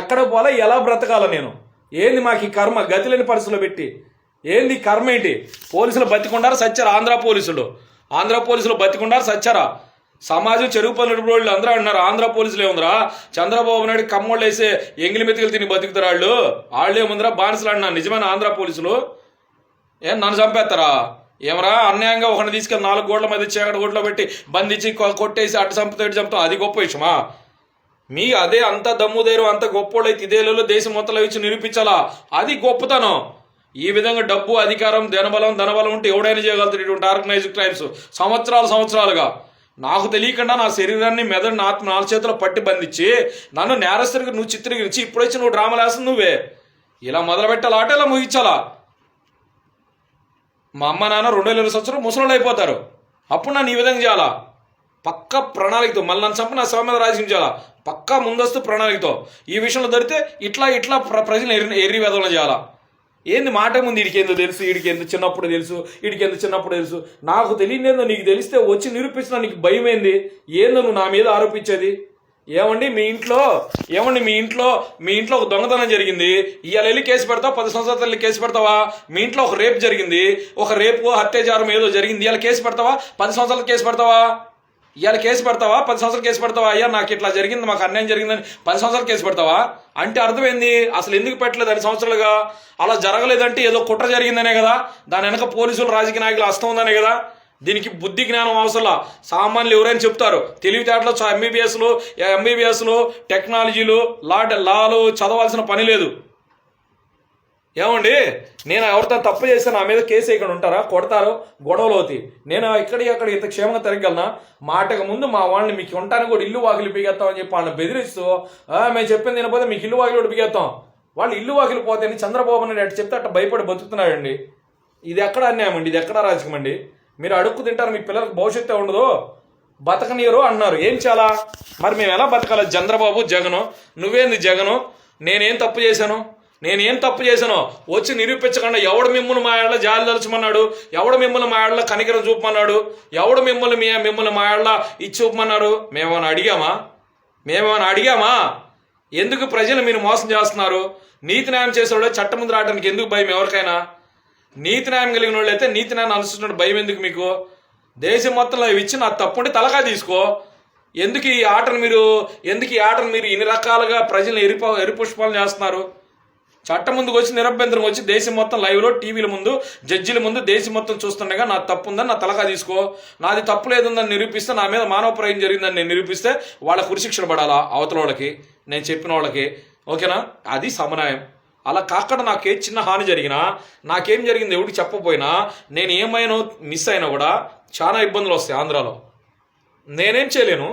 ఎక్కడ పోలా? ఎలా బ్రతకాలా నేను? ఏంది మాకు ఈ కర్మ? గతి లేని పరిస్థితిలో పెట్టి ఏంది కర్మ? ఏంటి? పోలీసులు బతికుండారు సచ్చారా? ఆంధ్ర పోలీసులు బతికుండారు సచ్చారా? సమాజం చెరుకు పల్లెటూళ్ళు అందరూ అంటున్నారు ఆంధ్ర పోలీసులు ఏముందిరా? చంద్రబాబు నాయుడు కమ్మోళ్ళు వేసే ఎంగిలి మెతుకులు తిని బతుకుతారు వాళ్ళు ఏముందిరా? బానిసలు అంటున్నారు. నిజమైన ఆంధ్ర పోలీసులు నన్ను చంపేస్తారా? ఏమరా అన్యాయంగా ఒకరిని తీసుకెళ్ళి 4 గోడల మధ్య చీకటి గోడలో పెట్టి బంధించి కొట్టేసి అటు చంపుతాం అది గొప్ప విషయమా? మీ అదే అంత దమ్ముదేరు అంత గొప్పోళ్ళు అయితే ఇదేళ్ళలో దేశం మొత్తంలో ఇచ్చి నిరూపించాలా? అది గొప్పతనం. ఈ విధంగా డబ్బు అధికారం ధనబలం ఉంటే ఎవడైనా చేయగలుగుతాడు ఇటువంటి ఆర్గనైజ్డ్ క్రైమ్స్ సంవత్సరాలుగా. నాకు తెలియకుండా నా శరీరాన్ని మెదడుని ఆత్మ 4 చేతుల్లో పట్టి బంధించి నన్ను నేరస్తుడిగా నువ్వు చిత్రీకరించి ఇప్పుడొచ్చి నువ్వు డ్రామాలు వేస్తుంది నువ్వే. ఇలా మొదలు పెట్టాలా ఆట ఇలా ముగించాలా? మా అమ్మ నాన్న 2020 సంవత్సరం ముసలోళ్ళు అయిపోతారు. అప్పుడు నన్ను ఈ విధంగా చేయాలా? పక్క ప్రణాళికతో మళ్ళీ నన్ను చంపి నా శవ మీద రాజకీయం చేయాలా? పక్కా ముందస్తు ప్రణాళికతో. ఈ విషయంలో దొరికితే ఇట్లా ప్రజలు ఎర్రి వెదవలు చేయాలా? ఏంది మాట ముందు వీడికేందో తెలుసు, వీడికేందో చిన్నప్పుడు తెలుసు. నాకు తెలియదేందో నీకు తెలిస్తే వచ్చి నిరూపించిన నీకు భయం ఏందో నువ్వు నా మీద ఆరోపించేది? ఏమండి మీ ఇంట్లో ఒక దొంగతనం జరిగింది, ఇవాళ వెళ్ళి కేసు పెడతావు? 10 సంవత్సరాలు వెళ్ళి కేసు పెడతావా? మీ ఇంట్లో ఒక రేపు జరిగింది, ఒక రేపు అత్యాచారం ఏదో జరిగింది, ఇవాళ కేసు పెడతావా? 10 సంవత్సరాలు కేసు పెడతావా? ఇవాళ కేసు పెడతావా? 10 సంవత్సరాలు కేసు పెడతావా? అయ్యా నాకు ఇట్లా జరిగింది, మాకు అన్యాయం జరిగిందని 10 సంవత్సరాలు కేసు పెడతావా? అంటే అర్థమైంది అసలు ఎందుకు పెట్టలేదు 2 సంవత్సరాలుగా? అలా జరగలేదంటే ఏదో కుట్ర జరిగిందనే కదా, దాని వెనక పోలీసులు రాజకీయ నాయకులు హస్తం ఉందనే కదా. దీనికి బుద్ధి జ్ఞానం అవసరంలా. సామాన్యులు ఎవరైనా చెప్తారు తెలివితేటలో ఎంబీబీఎస్లు టెక్నాలజీలు లాలు చదవాల్సిన పని లేదు. ఏమండి నేను ఎవరితో తప్పు చేస్తే నా మీద కేసు ఇక్కడ ఉంటారా? కొడతారు, గొడవలు అవుతాయి. నేను అక్కడ ఇంత క్షేమంగా తిరగలనా? మాటకు ముందు మా వాళ్ళని మీకు ఉండటానికి కూడా ఇల్లు వాకిలి పీకేస్తామని చెప్పి వాళ్ళని బెదిరిస్తూ మేము చెప్పింది తినపోతే మీకు ఇల్లు వాకిలి కూడా పీకేస్తాం. వాళ్ళు ఇల్లు వాకిలి పోతే చంద్రబాబు నాయుడు అటు చెప్తే అట్ట భయపడి బతుకుతున్నాడండి. ఇది ఎక్కడ అన్యాయం అండి? ఇది ఎక్కడ రాజకీయం అండి? మీరు అడుక్కు తింటారు, మీ పిల్లలకు భవిష్యత్తు ఉండదు, బతకనీయరు అన్నారు. ఏం చాలా మరి మేము ఎలా బతకాలి? చంద్రబాబు జగను నువ్వేంది జగను? నేనేం తప్పు చేశాను? వచ్చి నిరూపించకుండా ఎవడు మిమ్మల్ని మా ఏళ్ళ జాలి దలుచమన్నాడు? ఎవడు మిమ్మల్ని మా ఏళ్ళ కనికరం చూపమన్నాడు? ఎవడు మిమ్మల్ని మా ఏళ్ళ ఇచ్చి చూపమన్నాడు? మేమేమైనా అడిగామా? ఎందుకు ప్రజలు మీరు మోసం చేస్తున్నారు? నీతి న్యాయం చేసేవాళ్ళు చట్టం ముందు రావడానికి ఎందుకు భయం? ఎవరికైనా నీతి న్యాయం కలిగిన వాళ్ళు అయితే నీతి న్యాయం అనుసరించిన భయం ఎందుకు మీకు? దేశం మొత్తంలో ఇచ్చి నా తప్పుంటే తలకా తీసుకో. ఎందుకు ఈ ఆటను మీరు ఇన్ని రకాలుగా ప్రజలను ఎరిపుష్పాలు చేస్తున్నారు? చట్టం ముందుకు వచ్చి నిరభ్యంతరం వచ్చి దేశం మొత్తం లైవ్లో టీవీల ముందు జడ్జిల ముందు దేశం మొత్తం చూస్తుండగా నా తప్పు ఉందని నా తలకా తీసుకో. నాది తప్పు లేదుందని నిరూపిస్తే, నా మీద మానవ ప్రయోగం జరిగిందని నేను నిరూపిస్తే వాళ్ళకు ఉరిశిక్షణ పడాలా? అవతల వాళ్ళకి, నేను చెప్పిన వాళ్ళకి. ఓకేనా? అది సమన్వయం. అలా కాకుండా నాకే చిన్న హాని జరిగినా, నాకేం జరిగింది ఎవరికి చెప్పకపోయినా, నేను ఏమైనా మిస్ అయినా కూడా చాలా ఇబ్బందులు వస్తాయి ఆంధ్రాలో. నేనేం చేయలేను.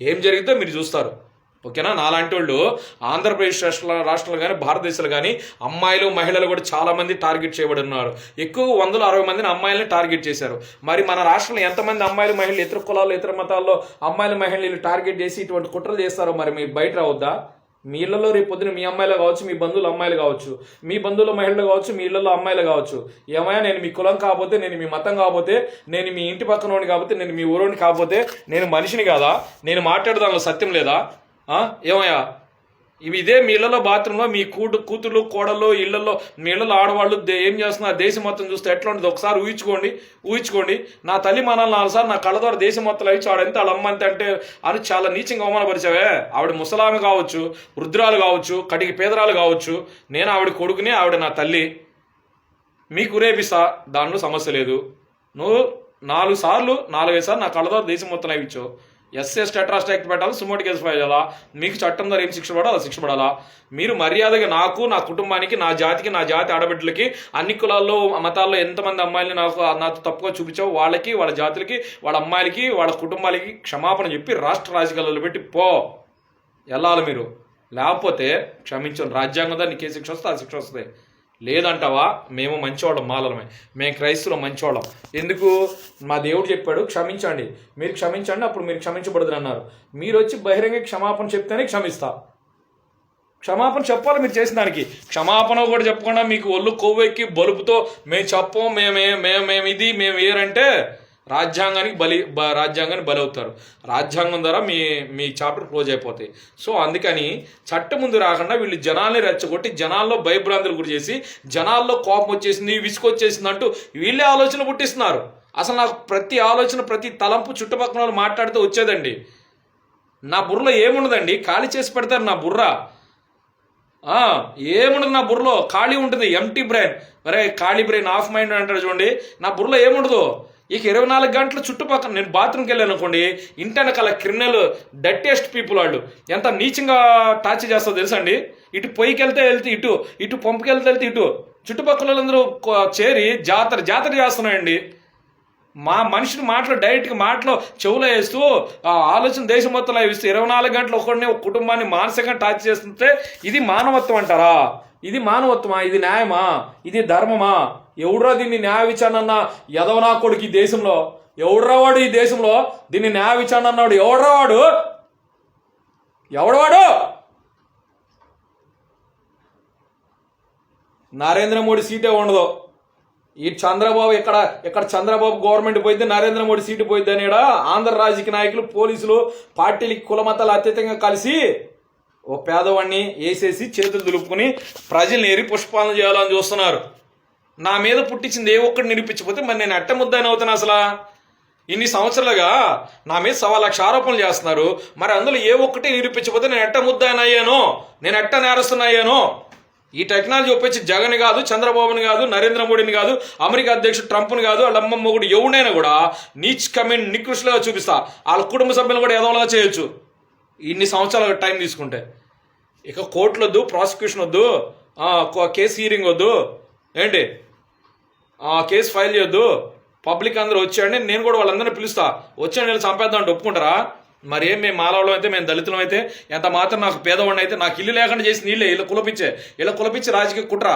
ఏం జరిగితే మీరు చూస్తారు. ఓకేనా? నాలాంటి వాళ్ళు ఆంధ్రప్రదేశ్ రాష్ట్రంలో కానీ భారతదేశంలో కానీ అమ్మాయిలు మహిళలు కూడా చాలామంది టార్గెట్ చేయబడి ఉన్నారు. ఎక్కువ 160 మందిని అమ్మాయిలని టార్గెట్ చేశారు. మరి మన రాష్ట్రంలో ఎంతమంది అమ్మాయిలు మహిళలు ఇతర కులాల్లో ఇతర మతాల్లో అమ్మాయిలు మహిళలు టార్గెట్ చేసి ఇటువంటి కుట్రలు చేస్తారో మరి మీరు బయట రావద్దా? మీ ఇళ్లలో రేపు పొద్దున మీ అమ్మాయిలు కావచ్చు, మీ బంధువులు అమ్మాయిలు కావచ్చు, మీ బంధువుల మహిళలు కావచ్చు, మీ ఇళ్లలో అమ్మాయిలు కావచ్చు. ఏమయ్యా నేను మీ కులం కాకపోతే, నేను మీ మతం కాకపోతే, నేను మీ ఇంటి పక్కన వాడిని కాకపోతే, నేను మీ ఊరోని కాకపోతే నేను మనిషిని కాదా? నేను మాట్లాడే దానిలో సత్యం లేదా? ఏమయ్యా ఇదే మీ ఇళ్లలో బాత్రూంలో మీ కూతుళ్ళు కోడళ్ళు ఇళ్లలో మీ ఇళ్లలో ఆడవాళ్ళు ఏం చేస్తున్నారు? దేశం మొత్తం చూస్తే ఎట్లా ఉంటుంది ఒకసారి ఊహించుకోండి. నా తల్లి మనాలు 4 సార్లు నా కళ్ళ ద్వారా దేశం మొత్తం ఇచ్చి ఆడంతే వాళ్ళ అమ్మ అంతే అంటే అని చాలా నీచంగా అవమానపరిచావే. ఆవిడ ముసలామె కావచ్చు, వృద్ధురాలు కావచ్చు, కటికి పేదరాలు కావచ్చు, నేను ఆవిడ కొడుకుని, ఆవిడ నా తల్లి. మీకు రేపిస్తా, దానిలో సమస్య లేదు. నువ్వు 4 సార్లు 4-5 సార్లు నా కళ్ళ ద్వారా దేశం మొత్తం ఇచ్చావు. ఎస్ఎస్ టెట్రాస్ట్ యాక్ట్ పెట్టాలి, సుమోటి కేసు ఫైల్ చేయాలా, మీకు చట్టం ద్వారా ఏం శిక్ష పడాలో శిక్ష పడాలా. మీరు మర్యాదగా నాకు, నా కుటుంబానికి, నా జాతికి, నా జాతి ఆడబిడ్డలకి, అన్ని కులాల్లో మతాల్లో ఎంతమంది అమ్మాయిలని నాతో తప్పుగా చూపించావు వాళ్ళకి, వాళ్ళ జాతులకి, వాళ్ళ అమ్మాయిలకి, వాళ్ళ కుటుంబాలకి క్షమాపణ చెప్పి రాష్ట్ర రాజకీయాల్లో పెట్టి వెళ్ళాలి మీరు. లేకపోతే క్షమించండి, రాజ్యాంగం ద్వారా నీకు ఏ శిక్ష వస్తే ఆ శిక్ష వస్తుంది. లేదంటావా మేము మంచివాళ్ళం, మాలలమే, మేము క్రైస్తవులం మంచివాళ్ళం. ఎందుకు? మా దేవుడు చెప్పాడు క్షమించండి, మీరు క్షమించండి అప్పుడు మీరు క్షమించబడదు అన్నారు. మీరు వచ్చి బహిరంగ క్షమాపణ చెప్తేనే క్షమిస్తా. క్షమాపణ చెప్పాలి మీరు చేసిన దానికి. క్షమాపణ కూడా చెప్పకుండా మీకు ఒళ్ళు కొవ్వెక్కి బలుపుతో మేము చెప్పం, మేము ఇది మేము వేరంటే రాజ్యాంగానికి బలి అవుతారు. రాజ్యాంగం ద్వారా మీ చాప్టర్ క్లోజ్ అయిపోతాయి. సో అందుకని చట్టం ముందు రాకుండా వీళ్ళు జనాల్ని రెచ్చగొట్టి జనాల్లో భయభ్రాంతులు గురి చేసి జనాల్లో కోపం వచ్చేసింది, విసుకొచ్చేసింది అంటూ వీళ్ళే ఆలోచన పుట్టిస్తున్నారు. అసలు నాకు ప్రతి ఆలోచన, ప్రతి తలంపు చుట్టుపక్కల వాళ్ళు మాట్లాడితే వచ్చేదండి. నా బుర్రలో ఏముండదండి, ఖాళీ చేసి పెడతారు నా బుర్ర. ఏముండదు నా బుర్రలో, ఖాళీ ఉంటుంది, ఎంటీ బ్రెయిన్. అరే ఖాళీ బ్రెయిన్ ఆఫ్ మైండ్ అంటారు చూడండి, నా బుర్రలో ఏముండదు. ఇక 24 గంటలు చుట్టుపక్కల నేను బాత్రూమ్కి వెళ్ళాను అనుకోండి, ఇంటెనకాల క్రిమినల్ డట్టెస్ట్ పీపుల్ వాళ్ళు ఎంత నీచంగా టార్చర్ చేస్తారో తెలుసండి. ఇటు పొయ్యికి వెళ్తే ఇటు పంపుకి వెళ్తే ఇటు చుట్టుపక్కల వాళ్ళందరూ చేరి జాతర చేస్తున్నాయండి. మా మనిషిని డైరెక్ట్గా మాటలో చెవులో వేస్తూ ఆలోచన దేశం మొత్తంలో వేస్తూ 24 గంటలు ఒక కుటుంబాన్ని మానసికంగా టార్చర్ చేస్తుంటే ఇది మానవత్వం అంటారా? ఇది మానవత్వమా? ఇది న్యాయమా? ఇది ధర్మమా? ఎవడ్రా దీన్ని న్యాయ విచారణ అన్న ఎదవనా కొడుకు ఈ దేశంలో? ఎవడ్రా వాడు ఈ దేశంలో దీన్ని న్యాయ విచారణ అన్నాడు? ఎవడవాడు? నరేంద్ర మోడీ సీటే ఉండదు. ఈ చంద్రబాబు ఎక్కడ చంద్రబాబు గవర్నమెంట్ పోయింది, నరేంద్ర మోడీ సీటు పోయింది అనేడా ఆంధ్ర రాజకీయ నాయకులు, పోలీసులు, పార్టీలకి కులమతాలు అత్యధికంగా కలిసి ఓ పేదవాడిని వేసేసి చేతులు దులుపుకుని ప్రజల్ని ఎరి పుష్పాలను చేయాలని చూస్తున్నారు. నా మీద పుట్టించింది ఏ ఒక్కటి నిరూపించకపోతే మరి నేను ఎట్ట ముద్దాయిన అవుతాను? అసలు ఇన్ని సంవత్సరాలుగా నా మీద 1,00,000 ఆరోపణలు చేస్తున్నారు. మరి అందులో ఏ ఒక్కటి నిరూపించకపోతే నేను ఎట్ట ముద్దాయిన అయ్యాను, నేను ఎట్ట నేరస్తున్న అయ్యాను? ఈ టెక్నాలజీ ఉపయోగించి జగన్ కాదు, చంద్రబాబుని కాదు, నరేంద్ర మోడీని కాదు, అమెరికా అధ్యక్షుడు ట్రంప్ని కాదు, వాళ్ళ అమ్మ మొగుడు ఎవడైనా కూడా నికృష్టులుగా చూపిస్తా. వాళ్ళ కుటుంబ సభ్యులు కూడా ఎదవలుగా చేయొచ్చు ఇన్ని సంవత్సరాల టైం తీసుకుంటే. ఇక కోర్టులు వద్దు, ప్రాసిక్యూషన్ వద్దు, కేసు హీరింగ్ వద్దు, ఏంటి కేసు ఫైల్ చేయొద్దు, పబ్లిక్ అందరూ వచ్చాడని నేను కూడా వాళ్ళందరినీ పిలుస్తా. వచ్చాడు నేను చంపేద్దాం అంటే ఒప్పుకుంటారా? మరి ఏం మేము మాలవడం అయితే, మేము దళితులం అయితే, ఎంత మాత్రం నాకు పేదవాడిని అయితే, నాకు ఇల్లు లేకుండా చేసి నీళ్ళే ఇలా కులపించే రాజకీయ కుట్ర.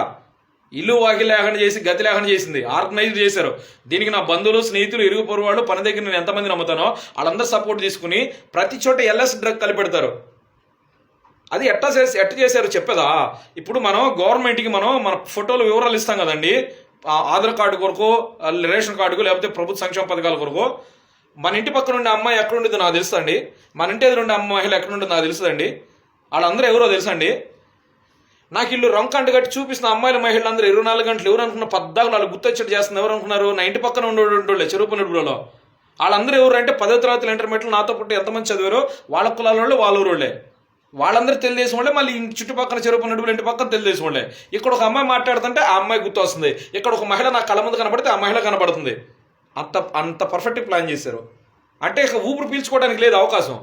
ఇల్లు వాకి లేకుండా చేసి గతి లేకుండా చేసింది, ఆర్గనైజ్ చేశారు. దీనికి నా బంధువులు, స్నేహితులు, ఇరుగు పొరుగు వాళ్ళు, పని దగ్గర నేను ఎంతమంది నమ్ముతానో వాళ్ళందరూ సపోర్ట్ తీసుకుని ప్రతి చోట ఎల్ఎస్ డ్రగ్ కలిపెడతారు. అది ఎట్ట చేశారు చెప్పేదా? ఇప్పుడు మనం గవర్నమెంట్కి మన ఫోటోలు వివరాలు ఇస్తాం కదండి, ఆధార్ కార్డు కొరకు, రేషన్ కార్డుకు, లేకపోతే ప్రభుత్వ సంక్షేమ పథకాల కొరకు. మన ఇంటి పక్కన ఉండే అమ్మాయి ఎక్కడుండేదో నాకు తెలుసండి, మన ఇంటి ఎదురు ఉండే మహిళ ఎక్కడుండేదో నాకు తెలుస్తుందండి. వాళ్ళందరూ ఎవరో తెలుసండి. నాకు ఇల్లు రంకంట కట్టి చూపిస్తున్న అమ్మాయిల మహిళలు అందరూ 24 గంటలు ఎవరు అనుకున్న పద్దాలు వాళ్ళు గుర్తొచ్చేట్టు చేస్తున్నారు. ఎవరు అనుకున్నారు? నా ఇంటి పక్కన ఉండేటోళ్ళే చెరువుపనిలో. వాళ్ళందరూ ఎవరు అంటే 10వ తరగతి ఇంటర్మీడియట్లో నాతో పుట్టి ఎంతమంది చదివారో వాళ్ళ కులాల వాళ్ళు, వాళ్ళ ఊరోళ్ళే. వాళ్ళందరూ తెలుగుదేశం వాళ్ళే. మళ్ళీ చుట్టుపక్కల చెరువుపనిడుపులు ఇంటి పక్కన తెలుగుదేశం వాళ్ళే. ఇక్కడ ఒక అమ్మాయి మాట్లాడుతుంటే ఆ అమ్మాయి గుర్తు వస్తుంది, ఇక్కడ ఒక మహిళ నా కళ్ళ ముందు కనబడితే ఆ మహిళ కనబడుతుంది. అంత పర్ఫెక్ట్ ప్లాన్ చేశారు. అంటే ఇక ఊపిరి పీల్చుకోవడానికి లేదు అవకాశం.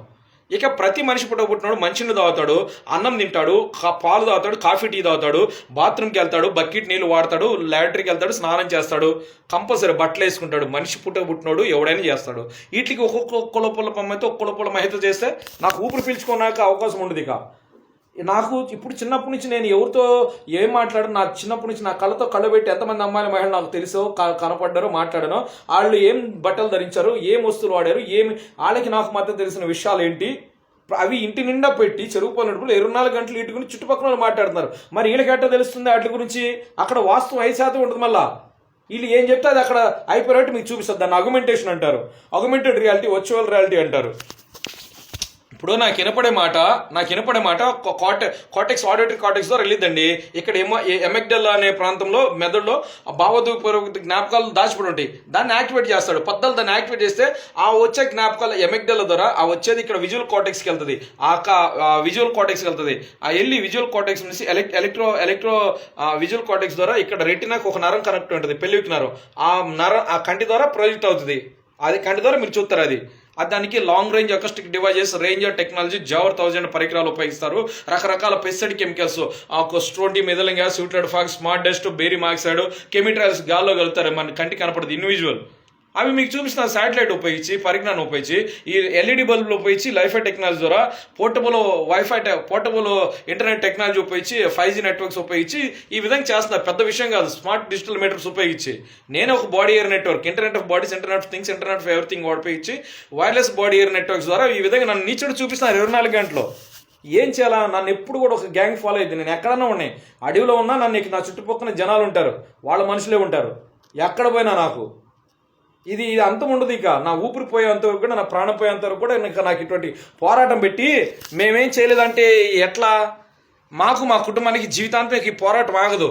ఇక ప్రతి మనిషి పుట్టినోడు మంచినీళ్ళు తాగుతాడు, అన్నం తింటాడు, పాలు తాగుతాడు, కాఫీ టీ తాగుతాడు, బాత్రూమ్కి వెళ్తాడు, బకెట్ నీళ్ళు వాడతాడు, లాటరీకి వెళ్తాడు, స్నానం చేస్తాడు, కంపల్సరీ బట్టలు వేసుకుంటాడు. మనిషి పుట్టినోడు ఎవడైనా చేస్తాడు. వీటికి ఒక్కొక్క కులపుల అమ్మాయితో కులపుల మహిళ చేస్తే నాకు ఊపిరి పీల్చుకోవడానికి అవకాశం ఉండదు. ఇక నాకు ఇప్పుడు చిన్నప్పటి నుంచి నేను ఎవరితో ఏం మాట్లాడాను, నా చిన్నప్పటి నుంచి నా కళ్ళతో కళ్ళబెట్టి ఎంతమంది అమ్మాయిల మహిళలు నాకు తెలుసో, కనపడ్డారో, మాట్లాడానో, వాళ్ళు ఏం బట్టలు ధరించారు, ఏం వస్తువులు వాడారు, వాళ్ళకి నాకు మాత్రం తెలిసిన విషయాలు ఏంటి, అవి ఇంటి నిండా పెట్టి చెరువు పనులు 24 గంటలు ఇటుకుని చుట్టుపక్కల మాట్లాడుతున్నారు. మరి వీళ్ళకి ఎట్లా తెలుస్తుంది వాటి గురించి? అక్కడ వాస్తవం 5% ఉంటుంది. మళ్ళా వీళ్ళు ఏం చెప్తే అది అక్కడ అయిపోయినట్టు మీకు చూపిస్తుంది. దాన్ని అగ్మెంటేషన్ అంటారు, అగ్మెంటెడ్ రియాలిటీ, వర్చువల్ రియాలిటీ అంటారు. ఇప్పుడు నాకు వినపడే మాట కార్టెక్స్, ఆడిటరీ కార్టెక్స్ ద్వారా వెళ్ళిద్దండి. ఇక్కడ ఎమెగ్డల్ అనే ప్రాంతంలో మెదడులో భావోద్వేగ జ్ఞాపకాలు దాచిపడి ఉంటాయి. దాన్ని యాక్టివేట్ చేస్తాడు. పద్దాలు దాన్ని యాక్టివేట్ చేస్తే ఆ వచ్చే జ్ఞాపకాలు ఎమెగ్డల్ ద్వారా ఆ వచ్చేది ఇక్కడ విజువల్ కార్టెక్స్కి వెళ్తుంది. విజువల్ కార్టెక్స్కి వెళ్తుంది. ఆ వెళ్ళి విజువల్ కార్టెక్స్ నుంచి ఎలక్ట్రో విజువల్ కార్టెక్స్ ద్వారా ఇక్కడ రెటినాకు ఒక నరం కనెక్ట్ ఉంటుంది, పెళ్ళికి నరం. ఆ కంటి ద్వారా ప్రొజెక్ట్ అవుతుంది. అది కంటి ద్వారా మీరు చూస్తారు. దానికి long range acoustic devices, ranger technology, జవర్ 1000 పరికరాలు ఉపయోగిస్తారు. రకరకాల pesticide chemicals, strontium, methylene gas, suited fox, smart dust, barium oxide, chemtrails గాల్లో కలుగుతారు, మన కంటికి కనపడదు, ఇన్విజువల్. అవి మీకు చూపిస్తున్న శాటిలైట్ ఉపయోగించి, పరిజ్ఞానం ఉపయోగించి, ఈ ఎల్ఈడి బల్బులు ఉపయోగించి, లైఫై టెక్నాలజీ ద్వారా పోర్టబుల్ పోర్టబుల్ ఇంటర్నెట్ టెక్నాలజీ ఉపయోగించి, 5G నెట్వర్క్స్ ఉపయోగించి ఈ విధంగా చేస్తున్నారు. పెద్ద విషయం కాదు. స్మార్ట్ డిజిటల్ మీటర్స్ ఉపయోగించి, నేను ఒక body air network, internet of bodies, internet of things, internet of everything ఉపయోగించి వైర్లెస్ బాడీ ఎయిర్ నెట్వర్క్స్ ద్వారా ఈ విధంగా నన్ను నీచుడు చూపిస్తున్నారు 24 గంటలు. ఏం చేయాలా? నన్ను ఎప్పుడు కూడా ఒక గ్యాంగ్ ఫాలో అయ్యింది. నేను ఎక్కడన్నా ఉన్నాయి, అడవిలో ఉన్నా నన్ను నా చుట్టుపక్కల జనాలు ఉంటారు, వాళ్ళ మనుషులే ఉంటారు. ఎక్కడ పోయినా నాకు ఇది అంతం ఉండదు. ఇక నా ఊపిరి పోయేంత వరకు కూడా, నా ప్రాణం పోయేంత వరకు కూడా నాకు ఇటువంటి పోరాటం పెట్టి మేమేం చేయలేదంటే ఎట్లా? మా కుటుంబానికి జీవితాంతం ఈ పోరాటం ఆగదు.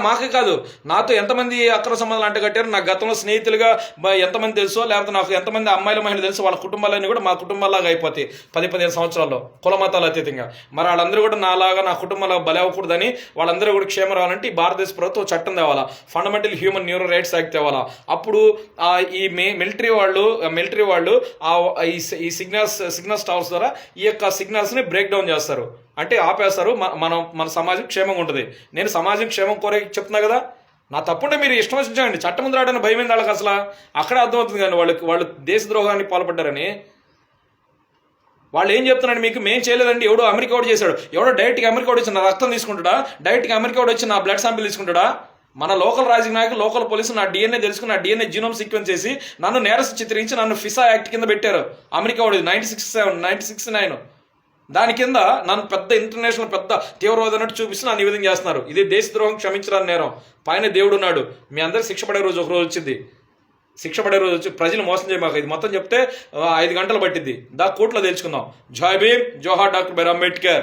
మాకే కాదు, నాతో ఎంతమంది అక్రమ సంబంధాలు అంటగట్టారు, నాకు గతంలో స్నేహితులుగా ఎంతమంది తెలుసో, లేకపోతే నాకు ఎంతమంది అమ్మాయిల మహిళలు తెలుసు, వాళ్ళ కుటుంబాలన్నీ కూడా మా కుటుంబాలాగా అయిపోతాయి 10-15 సంవత్సరాల్లో, కుల మతాలు అతీతంగా. మరి వాళ్ళందరూ కూడా నాలాగా, నా కుటుంబాలకు బలి అవ్వకూడదని, వాళ్ళందరూ కూడా క్షేమ రావాలంటే ఈ భారతదేశ ప్రభుత్వం చట్టం తేవాలా, fundamental human neuro rights act తేవాలా. అప్పుడు ఈ మిలిటరీ వాళ్ళు ఈ సిగ్నల్స్ టవర్స్ ద్వారా ఈ యొక్క సిగ్నల్స్ని బ్రేక్ డౌన్ చేస్తారు, అంటే ఆపేస్తారు. మన సమాజం క్షేమంగా ఉంటుంది. నేను సమాజం క్షేమం కోరే చెప్తున్నా కదా. నా తప్పుంటే మీరు ఇష్టం వచ్చించండి. చట్టం ముందు రావడానికి భయం ఏంది వాళ్ళకి? అసలు అక్కడే అర్థమవుతుంది కానీ వాళ్ళు దేశద్రోహానికి పాల్పడ్డారని. వాళ్ళు ఏం చెప్తున్నారండి మీకు? మేము చేయలేదండి, ఎవడో అమెరికా వాడు చేశాడు, ఎవడో డైరెక్ట్గా అమెరికా వాడు వచ్చి నా రక్తం తీసుకుంటాడా, డైరెక్ట్గా అమెరికా వాడు వచ్చి నా బ్లడ్ శాంపిల్ తీసుకుంటాడా? మన లోకల్ రాజకీయ నాయకులు, లోకల్ పోలీసులు నా డిఎన్ఏ తెలుసుకుని, నా డిఎన్ఏ జీనోమ్ సీక్వెన్స్ చేసి నన్ను నేరస్తు చిత్రించి నన్ను ఫిసా యాక్ట్ కింద పెట్టారు. అమెరికా వాడు 1969 దాని కింద నన్ను పెద్ద ఇంటర్నేషనల్ పెద్ద తీవ్రవాది అన్నట్టు చూపిస్తూ నన్ను ఈ విధంగా చేస్తున్నారు. ఇది దేశద్రోహం, క్షమించరాని నేరం. పైన దేవుడు ఉన్నాడు. మీ అందరికి శిక్ష పడే రోజు ఒక రోజు వచ్చింది. శిక్ష పడే రోజు వచ్చి ప్రజలు మోసం చేయమాక. ఇది మొత్తం చెప్తే 5 గంటలు పట్టింది. కోర్టులో తెలుసుకుందాం. జై భీమ్, జోహార్ డాక్టర్ బిఆర్ అంబేద్కర్.